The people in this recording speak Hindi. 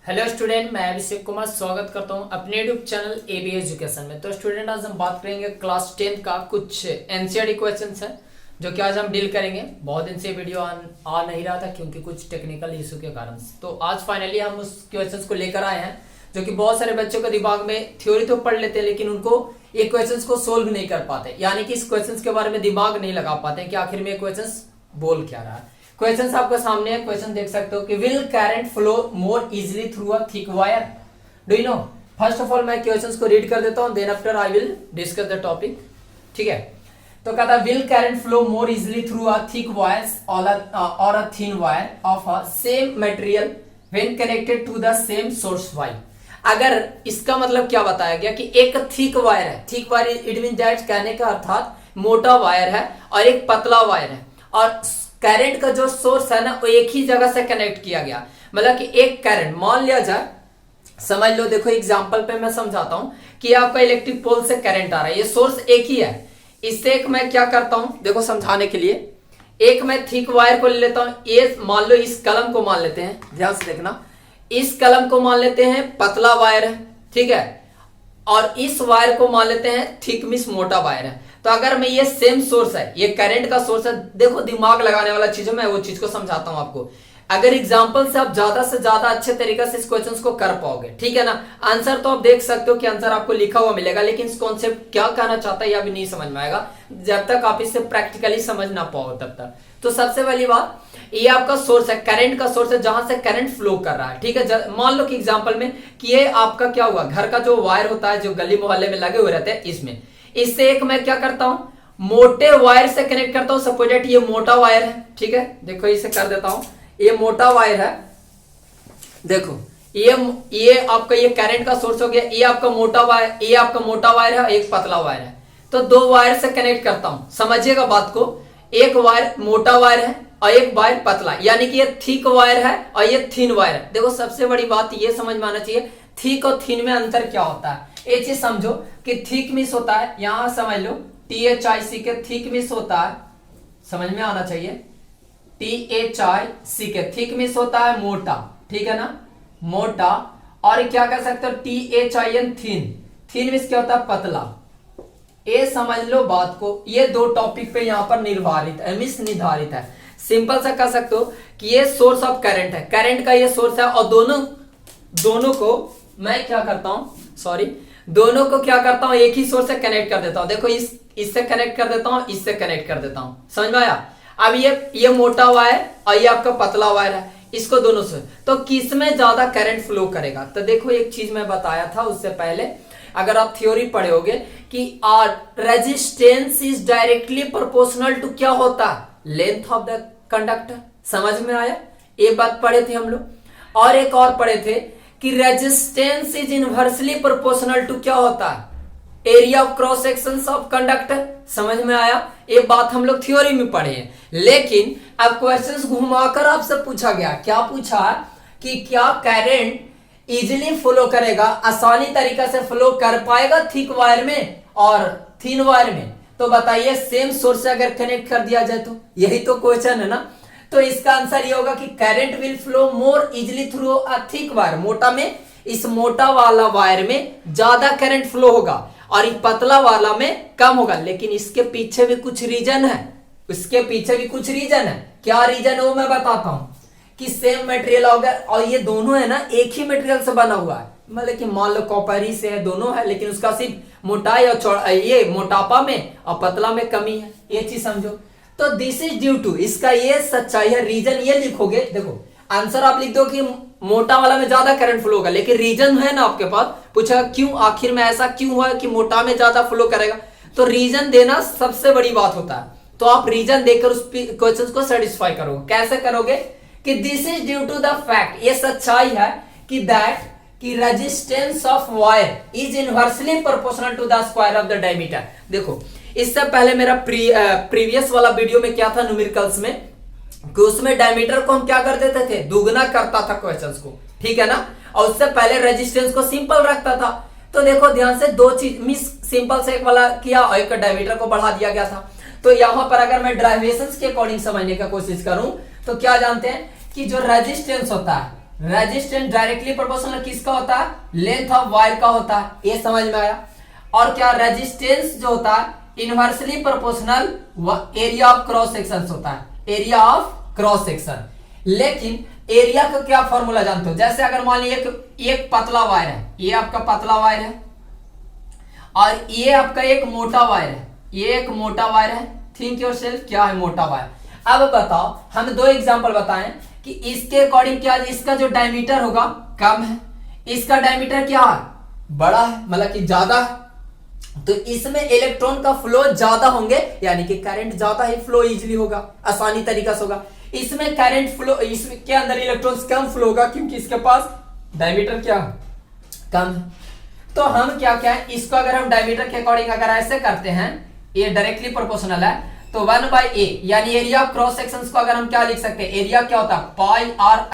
हेलो स्टूडेंट, मैं अभिषेक कुमार स्वागत करता हूं अपने यूट्यूब चैनल एबी एजुकेशन में। तो स्टूडेंट, आज हम बात करेंगे क्लास 10 का कुछ एनसीईआरटी क्वेश्चंस है जो कि आज हम डील करेंगे। बहुत दिन से वीडियो आ नहीं रहा था क्योंकि कुछ टेक्निकल इशू के कारण। तो आज फाइनली हम उस क्वेश्चंस को लेकर आए हैं जो कि बहुत सारे बच्चों के दिमाग में थ्योरी तो पढ़ लेते हैं लेकिन उनको ये क्वेश्चंस को सोल्व नहीं कर पाते, यानी कि इस क्वेश्चंस के बारे में दिमाग नहीं लगा पाते कि आखिर में ये क्वेश्चंस बोल क्या रहा है। क्वेश्चन आपके सामने है, क्वेश्चन देख सकते हो कि will current flow more easily through a thick wire. Do you know? First of all मैं क्वेश्चंस को रीड कर देता हूं, then after I will discuss the topic. ठीक है, तो कहता है will current flow more easily through a thick wires और a thin wire of a same material when connected to the same source wire. अगर इसका मतलब क्या बताया गया कि एक थिक वायर है, thick wire it mean that कहने का अर्थात मोटा वायर है और एक पतला वायर है और करंट का जो सोर्स है ना वो एक ही जगह से कनेक्ट किया गया। मतलब कि एक करंट मान लिया जाए, समझ लो, देखो एग्जांपल पे मैं समझाता हूं कि आपका इलेक्ट्रिक पोल से करंट आ रहा है, ये सोर्स एक ही है। इससे एक मैं क्या करता हूं, देखो समझाने के लिए, एक मैं थिक वायर को ले लेता हूं। ये मान लो इस कलम को मान लेते हैं, ध्यान से देखना, इस कलम को मान लेते हैं पतला वायर है, ठीक है, और इस वायर को मान लेते हैं थिक मींस मोटा वायर है। तो अगर मैं ये सेम सोर्स है, ये करंट का सोर्स है, देखो दिमाग लगाने वाला चीज है, मैं वो चीज को समझाता हूं आपको। अगर एग्जांपल से आप ज्यादा से ज्यादा अच्छे तरीके से इस क्वेश्चंस को कर पाओगे, ठीक है ना। आंसर तो आप देख सकते हो कि आंसर आपको लिखा हुआ मिलेगा, लेकिन इस कॉन्सेप्ट क्या कहना चाहता है यह भी नहीं समझ में आएगा जब तक आप इसे प्रैक्टिकली समझ ना पाओ तब तक। तो सबसे पहली बात, ये आपका सोर्स है, करंट का सोर्स है जहां से करंट फ्लो कर रहा है, ठीक है। मान लो कि एग्जांपल में कि ये आपका क्या हुआ, घर का जो वायर होता है जो गली मोहल्ले में लगे हुए रहते हैं, इसमें इससे एक मैं क्या करता हूं, मोटे वायर से कनेक्ट करता हूं। सपोज दैट ये मोटा वायर है, ठीक है, देखो इसे कर देता हूं, ये मोटा वायर है, देखो ये आपका ये करंट का सोर्स हो गया, ये आपका मोटा वायर, ये आपका मोटा वायर है, एक पतला वायर है। तो दो वायर से कनेक्ट करता हूं, समझिएगा बात को, एक वायर मोटा वायर है और एक वायर पतला, यानी कि ये थिक वायर है और ये थिन वायर है। देखो सबसे बड़ी बात ये समझ में आना चाहिए, थिक और थिन में अंतर क्या होता है। ये चीज समझो कि थिक मींस होता है, यहां समझ लो THIC के थिक मींस होता है, समझ में आना चाहिए, THIC के थिक मींस होता है मोटा, ठीक है ना, मोटा। और क्या कर सकते हो, THIN थिन, थिन मींस क्या होता है, पतला। ये समझ लो बात को, ये दो टॉपिक पे यहां पर निर्धारित है। सिंपल सा कह सकते हो कि ये सोर्स ऑफ करंट है, करंट का ये सोर्स है और दोनों को मैं क्या करता हूं, दोनों को क्या करता हूं, एक ही सोर्स से कनेक्ट कर देता हूं। देखो इससे कनेक्ट कर देता हूं, इससे कनेक्ट कर देता हूं, समझ में आया। अब ये मोटा वायर और ये आपका पतला वायर है, इसको दोनों से तो किस में ज्यादा करंट फ्लो करेगा। तो देखो एक चीज मैं बताया था उससे पहले, अगर आप थ्योरी पढ़े होगे कि resistance is directly proportional to क्या होता है, लेंथ ऑफ द कंडक्टर। समझ में आया, ये बात पढ़े थे हम लोग। और एक और पढ़े थे कि resistance is inversely proportional to क्या होता है, area of cross section of conductor. समझ में आया, ये बात हम लोग थ्योरी में पढ़े हैं। लेकिन अब क्वेश्चंस घुमाकर आपसे पूछा गया, क्या पूछा कि क्या करंट इजीली फ्लो करेगा, आसानी तरीके से फ्लो कर पाएगा थिक वायर में और थिन वायर में। तो बताइए सेम सोर्स से अगर कनेक्ट कर दिया जाए तो, यही तो क्वेश्चन है ना। तो इसका आंसर ये होगा कि current will flow more easily through a thick wire, मोटा में, इस मोटा वाला वायर में ज्यादा करंट फ्लो होगा और इस पतला वाला में कम होगा। लेकिन इसके पीछे भी कुछ रीजन है, क्या रीजन है वो मैं बताता हूं कि सेम मटेरियल होगा और ये दोनों है ना एक ही मटेरियल से बना हुआ है, मतलब कि मान लो कॉपर ही से है, दोनों है, लेकिन उसका सिर्फ मोटाई और ये मोटापा में और पतला में कमी है, ये चीज समझो। तो दिस इज ड्यू टू, इसका ये सच्चाई है, रीजन ये लिखोगे। देखो आंसर आप लिख दो कि मोटा वाला में ज्यादा करंट फ्लो होगा, लेकिन रीजन है ना आपके पास, पूछा क्यों, आखिर में ऐसा क्यों हुआ कि मोटा में ज्यादा फ्लो करेगा। तो रीजन देना सबसे बड़ी बात होता है। तो आप रीजन देकर उस क्वेश्चन को सेटिस्फाई करोगे। कैसे करोगे कि this is due to the fact, ये सच्चाई है कि दैट कि resistance of wire is inversely proportional to the square of the diameter. देखो इससे पहले मेरा प्रीवियस वाला वीडियो में क्या था न्यूमेरिकल्स में, कि उसमें डायमीटर को हम क्या कर देते थे, दुगना करता था क्वेश्चंस को, ठीक है ना। और उससे पहले रेजिस्टेंस को सिंपल रखता था। तो देखो ध्यान से, दो चीज मिस, सिंपल से एक वाला किया और एक डायमीटर को बढ़ा दिया गया था। तो यहां पर अगर मैं ड्राइवेशंस के अकॉर्डिंग समझने का कोशिश करूं तो क्या जानते हैं कि जो रेजिस्टेंस होता है रेजिस्टेंस डायरेक्टली प्रोपोर्शनल किसका होता है, लेंथ ऑफ वायर का होता है, ये समझ में आया। और क्या रेजिस्टेंस जो होता है inversely proportional area of cross section होता है, एरिया ऑफ क्रॉस सेक्शन। लेकिन एरिया का क्या फॉर्मूला जानते हो, जैसे अगर मान लीजिए एक पतला वायर है, ये आपका पतला वायर है और ये आपका एक मोटा वायर है, ये एक मोटा वायर है। थिंक योरसेल्फ क्या है मोटा वायर। अब बताओ हम दो एग्जांपल बताएं कि इसके अकॉर्डिंग क्या, इसका जो डायमीटर होगा कम है, इसका डायमीटर क्या है बड़ा है, मतलब कि ज्यादा है, तो इसमें इलेक्ट्रॉन का फ्लो ज्यादा होंगे, यानी कि करंट ज्यादा ही फ्लो इजीली होगा, आसानी तरीका से होगा। इसमें करंट फ्लो, इसके अंदर इलेक्ट्रॉन्स कम फ्लो होगा क्योंकि इसके पास डायमीटर क्या कम है। तो हम क्या क्या है, इसको अगर हम डायमीटर के अकॉर्डिंग अगर ऐसे करते हैं, ये डायरेक्टली प्रोपोर्शनल है, तो 1/a यानी एरिया ऑफ क्रॉस सेक्शंस को अगर हम क्या लिख सकते हैं, एरिया क्या होता है पाई आर